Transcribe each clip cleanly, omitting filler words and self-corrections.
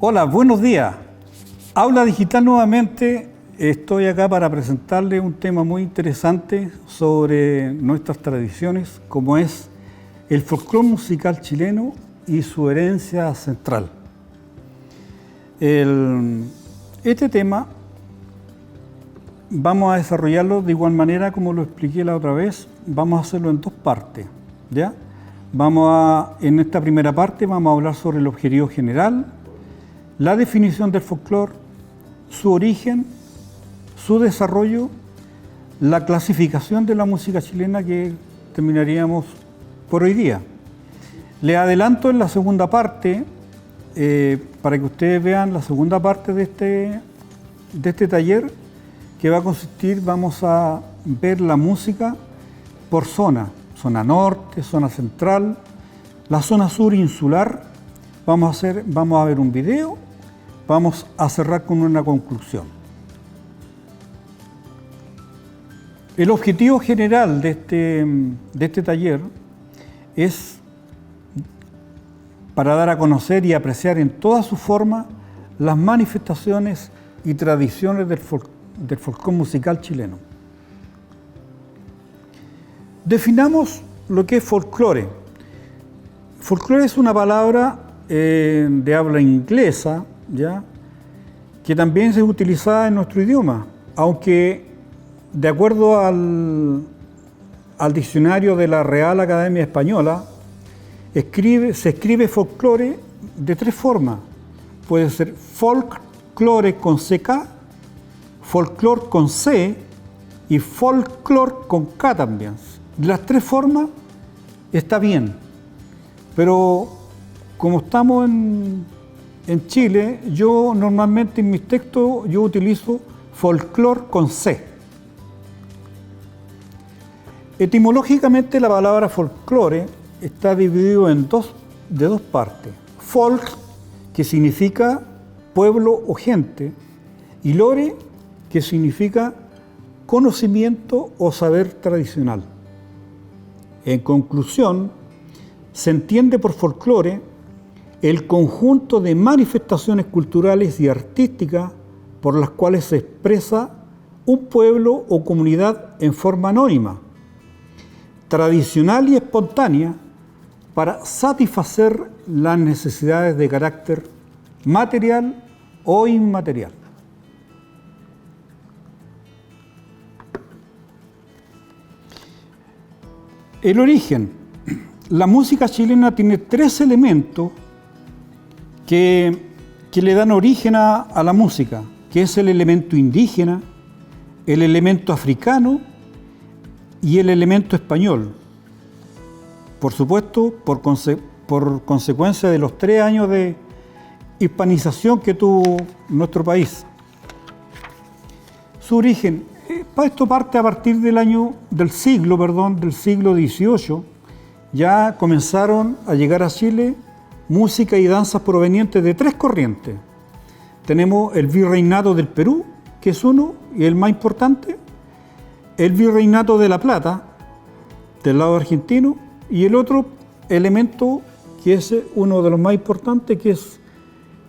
Hola, buenos días. Aula Digital nuevamente. Estoy acá para presentarles un tema muy interesante sobre nuestras tradiciones, como es el folclore musical chileno y su herencia ancestral. Este tema vamos a desarrollarlo de igual manera como lo expliqué la otra vez. Vamos a hacerlo en dos partes, ¿ya? En esta primera parte vamos a hablar sobre el objetivo general, la definición del folclore, su origen, su desarrollo, la clasificación de la música chilena que terminaríamos por hoy día. Les adelanto en la segunda parte, para que ustedes vean la segunda parte de este taller, que va a consistir, vamos a ver la música por zona norte, zona central, la zona sur insular. Vamos a ver un video, vamos a cerrar con una conclusión. El objetivo general de este taller es para dar a conocer y apreciar en toda su forma las manifestaciones y tradiciones del folclore musical chileno. Definamos lo que es folclore. Folclore es una palabra de habla inglesa, ¿ya?, que también se utiliza en nuestro idioma, aunque de acuerdo al diccionario de la Real Academia Española, se escribe folclore de tres formas. Puede ser folklore con CK, folclore con C y folclore con K también. De las tres formas está bien, pero como estamos en Chile, yo normalmente en mis textos yo utilizo folclore con C. Etimológicamente la palabra folclore está dividido de dos partes. Folk, que significa pueblo o gente, y lore, que significa conocimiento o saber tradicional. En conclusión, se entiende por folclore el conjunto de manifestaciones culturales y artísticas por las cuales se expresa un pueblo o comunidad en forma anónima, tradicional y espontánea, para satisfacer las necesidades de carácter material o inmaterial. El origen. La música chilena tiene tres elementos que le dan origen a la música, que es el elemento indígena, el elemento africano y el elemento español. Por supuesto, por consecuencia de los 3 años de hispanización que tuvo nuestro país. Su origen, esto parte a partir del siglo XVIII. Ya comenzaron a llegar a Chile música y danzas provenientes de tres corrientes. Tenemos el virreinato del Perú, que es uno y el más importante, el virreinato de La Plata, del lado argentino, y el otro elemento que es uno de los más importantes, que es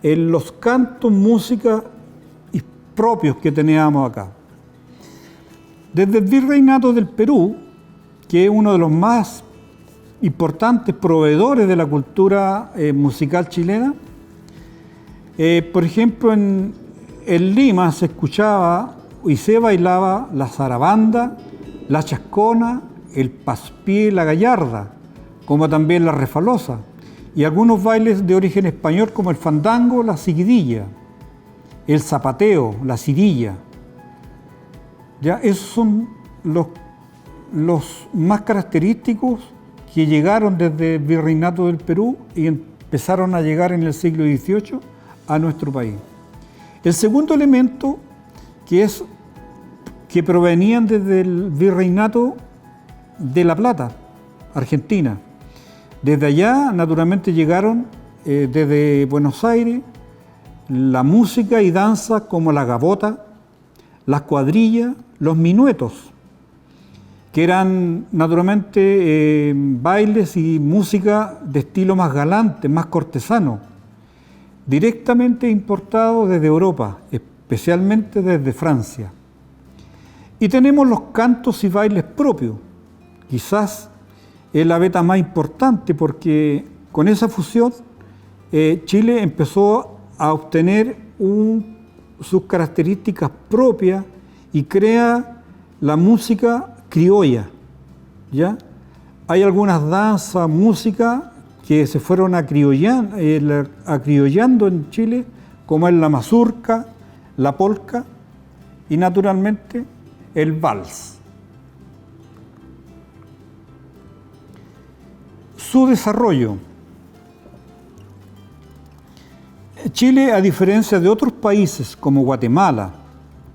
los cantos, música propios que teníamos acá. Desde el virreinato del Perú, que es uno de los más importantes proveedores de la cultura musical chilena, por ejemplo, en Lima se escuchaba y se bailaba la zarabanda, la chascona, el paspié, la gallarda, como también la refalosa, y algunos bailes de origen español como el fandango, la seguidilla, el zapateo, la cirilla. Ya, esos son los más característicos que llegaron desde el virreinato del Perú y empezaron a llegar en el siglo XVIII a nuestro país. El segundo elemento, que provenían desde el virreinato de La Plata, Argentina. Desde allá, naturalmente, llegaron desde Buenos Aires la música y danza como la gavota, las cuadrillas, los minuetos, que eran naturalmente bailes y música de estilo más galante, más cortesano. directamente importados desde Europa, especialmente desde Francia. Y tenemos los cantos y bailes propios. Quizás es la beta más importante porque con esa fusión Chile empezó a obtener sus características propias y crea la música criolla, ¿ya? Hay algunas danzas, música que se fueron acriollando en Chile, como es la mazurca, la polca y naturalmente el vals. Su desarrollo. Chile, a diferencia de otros países como Guatemala,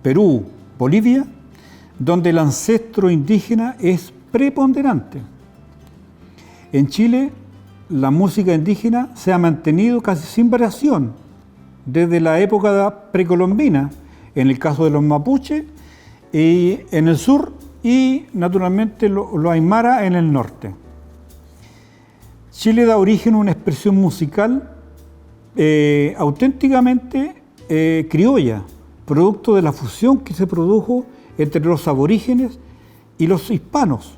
Perú, Bolivia, donde el ancestro indígena es preponderante. En Chile, la música indígena se ha mantenido casi sin variación desde la época precolombina, en el caso de los mapuches, y en el sur, y naturalmente los aymara en el norte. Chile da origen a una expresión musical auténticamente criolla, producto de la fusión que se produjo entre los aborígenes y los hispanos,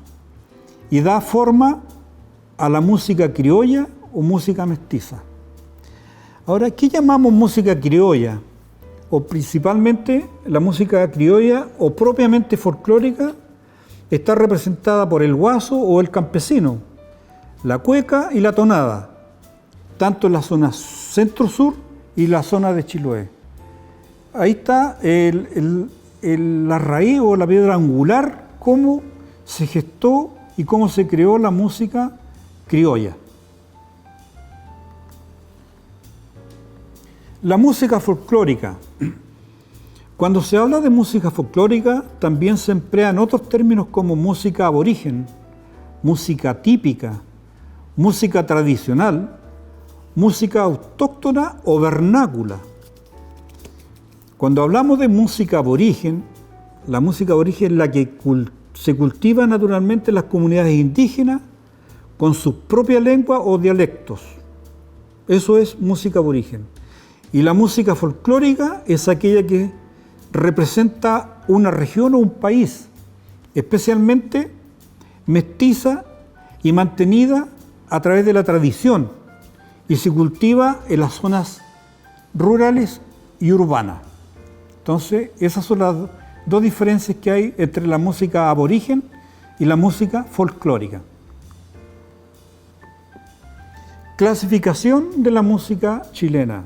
y da forma a la música criolla o música mestiza. Ahora, ¿qué llamamos música criolla? O principalmente la música criolla o propiamente folclórica está representada por el guaso o el campesino, la cueca y la tonada, tanto en la zona centro-sur y la zona de Chiloé. Ahí está la raíz o la piedra angular, cómo se gestó y cómo se creó la música criolla. La música folclórica. Cuando se habla de música folclórica, también se emplean otros términos como música aborigen, música típica, música tradicional, música autóctona o vernácula. Cuando hablamos de música aborigen, la música aborigen es la que se cultiva naturalmente en las comunidades indígenas con su propia lengua o dialectos. Eso es música aborigen. Y la música folclórica es aquella que representa una región o un país, especialmente mestiza y mantenida a través de la tradición, y se cultiva en las zonas rurales y urbanas. Entonces, esas son las dos diferencias que hay entre la música aborigen y la música folclórica. Clasificación de la música chilena.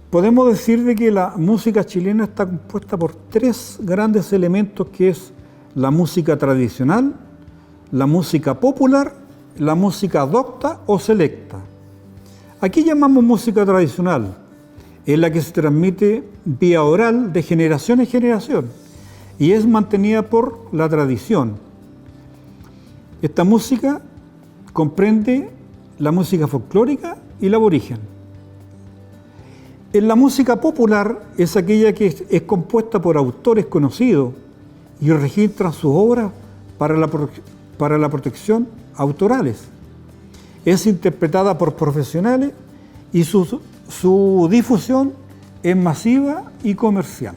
Podemos decir de que la música chilena está compuesta por tres grandes elementos, que es la música tradicional, la música popular, la música docta o selecta. Aquí llamamos música tradicional, es la que se transmite vía oral de generación en generación y es mantenida por la tradición. Esta música comprende la música folclórica y la aborigen. En la música popular es aquella que es compuesta por autores conocidos y registran sus obras para la protección autorales. Es interpretada por profesionales y su difusión es masiva y comercial.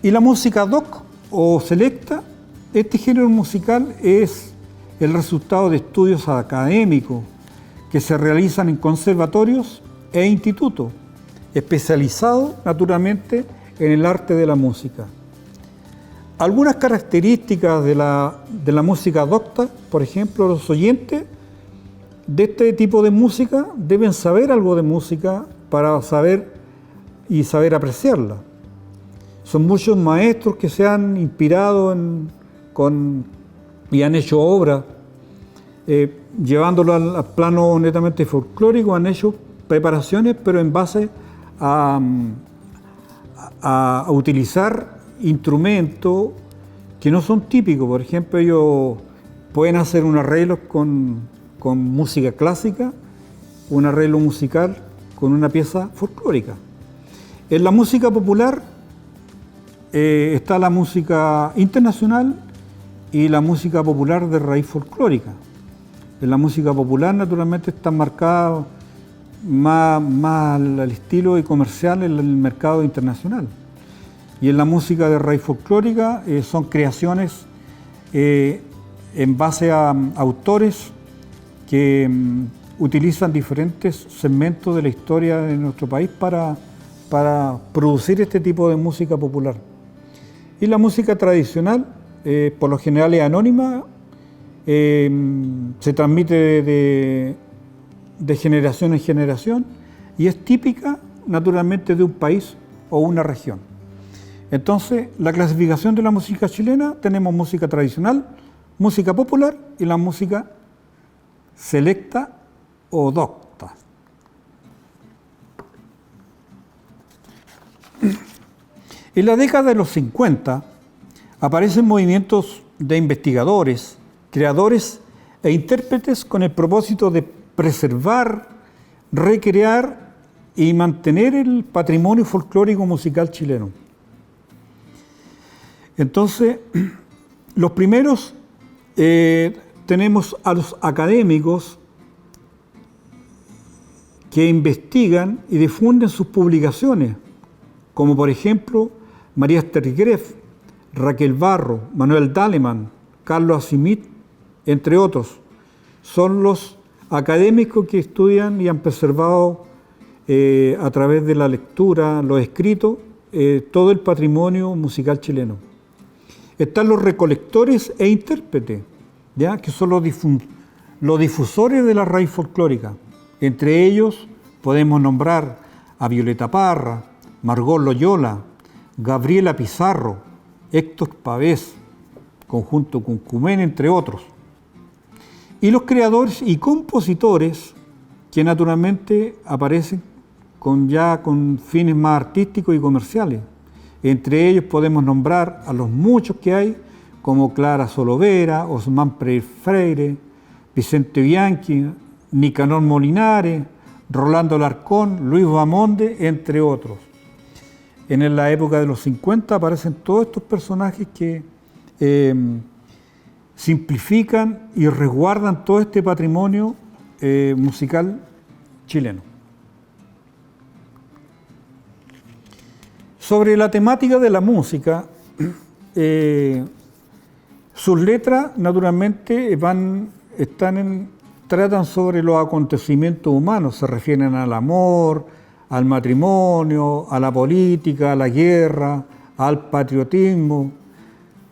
Y la música doc o selecta, este género musical es el resultado de estudios académicos que se realizan en conservatorios e institutos, especializados naturalmente en el arte de la música. Algunas características de la música docta, por ejemplo, los oyentes de este tipo de música deben saber algo de música para saber apreciarla. Son muchos maestros que se han inspirado y han hecho obras, llevándolo al plano netamente folclórico, han hecho preparaciones, pero en base a utilizar instrumentos que no son típicos. Por ejemplo, ellos pueden hacer un arreglo con música clásica, un arreglo musical con una pieza folclórica. En la música popular está la música internacional y la música popular de raíz folclórica. En la música popular, naturalmente, están marcadas más al estilo y comercial en el mercado internacional. Y en la música de raíz folclórica son creaciones en base a autores que utilizan diferentes segmentos de la historia de nuestro país para producir este tipo de música popular. Y la música tradicional, por lo general es anónima, se transmite de generación en generación y es típica naturalmente de un país o una región. Entonces, la clasificación de la música chilena, tenemos música tradicional, música popular y la música selecta o docta. En la década de los 50 aparecen movimientos de investigadores, creadores e intérpretes con el propósito de preservar, recrear y mantener el patrimonio folclórico musical chileno. Entonces, los primeros tenemos a los académicos que investigan y difunden sus publicaciones, como por ejemplo María Esther Greff, Raquel Barro, Manuel Daleman, Carlos Asimit, entre otros. Son los académicos que estudian y han preservado a través de la lectura, los escritos, todo el patrimonio musical chileno. Están los recolectores e intérpretes, ¿ya? Que son los difusores de la raíz folclórica. Entre ellos podemos nombrar a Violeta Parra, Margot Loyola, Gabriela Pizarro, Héctor Pavés, conjunto Cuncumén, entre otros. Y los creadores y compositores que naturalmente aparecen con fines más artísticos y comerciales. Entre ellos podemos nombrar a los muchos que hay, como Clara Solovera, Osman Freire, Vicente Bianchi, Nicanor Molinares, Rolando Alarcón, Luis Bamonde, entre otros. En la época de los 50 aparecen todos estos personajes que simplifican y resguardan todo este patrimonio musical chileno. Sobre la temática de la música, sus letras naturalmente tratan sobre los acontecimientos humanos, se refieren al amor, al matrimonio, a la política, a la guerra, al patriotismo.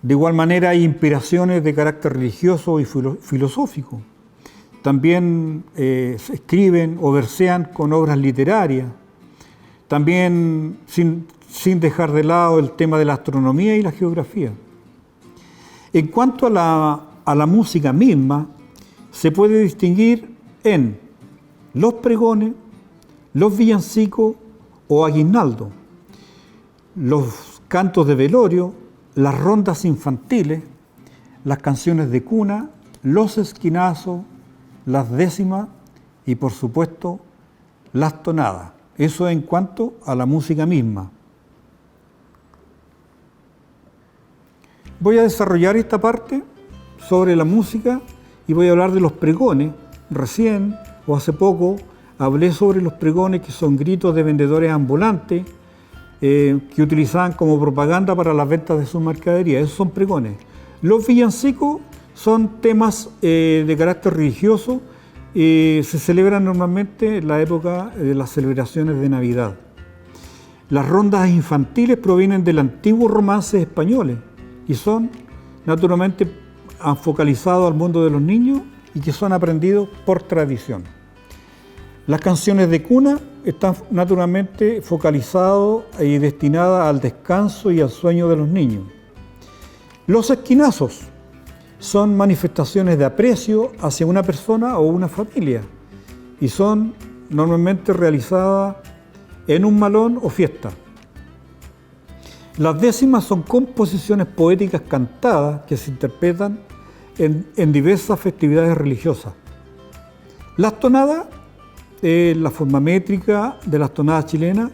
De igual manera hay inspiraciones de carácter religioso y filosófico. También se escriben o versean con obras literarias. También sin dejar de lado el tema de la astronomía y la geografía. En cuanto a la música misma, se puede distinguir en los pregones, los villancicos o aguinaldo, los cantos de velorio, las rondas infantiles, las canciones de cuna, los esquinazos, las décimas y, por supuesto, las tonadas. Eso en cuanto a la música misma. Voy a desarrollar esta parte sobre la música y voy a hablar de los pregones. Recién o hace poco hablé sobre los pregones, que son gritos de vendedores ambulantes que utilizaban como propaganda para las ventas de sus mercaderías. Esos son pregones. Los villancicos son temas de carácter religioso, se celebran normalmente en la época de las celebraciones de Navidad. Las rondas infantiles provienen del antiguo romances españoles y son naturalmente focalizados al mundo de los niños y que son aprendidos por tradición. Las canciones de cuna están naturalmente focalizadas y destinadas al descanso y al sueño de los niños. Los esquinazos son manifestaciones de aprecio hacia una persona o una familia y son normalmente realizadas en un malón o fiesta. Las décimas son composiciones poéticas cantadas que se interpretan en diversas festividades religiosas. Las tonadas, la forma métrica de las tonadas chilenas,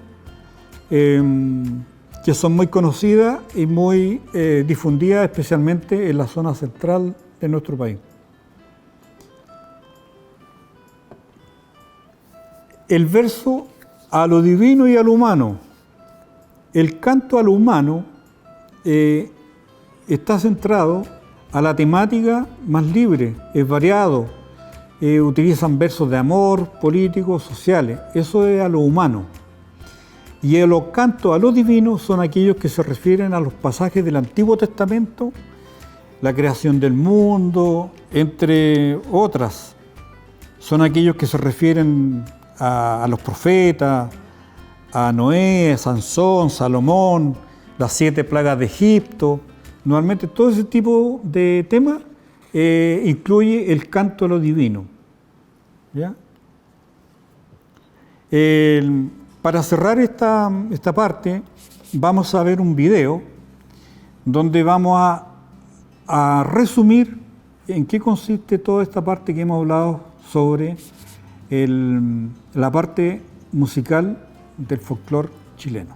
que son muy conocidas y muy difundidas, especialmente en la zona central de nuestro país. el verso a lo divino y a lo humano. El canto a lo humano está centrado a la temática más libre, es variado, utilizan versos de amor, políticos, sociales, eso es a lo humano. Y los cantos a lo divino son aquellos que se refieren a los pasajes del Antiguo Testamento, la creación del mundo, entre otras. Son aquellos que se refieren a los profetas, a Noé, a Sansón, Salomón, las 7 plagas de Egipto. Normalmente todo ese tipo de temas incluye el canto a lo divino. ¿Ya? Para cerrar esta parte, vamos a ver un video donde vamos a resumir en qué consiste toda esta parte que hemos hablado sobre la parte musical del folclore chileno.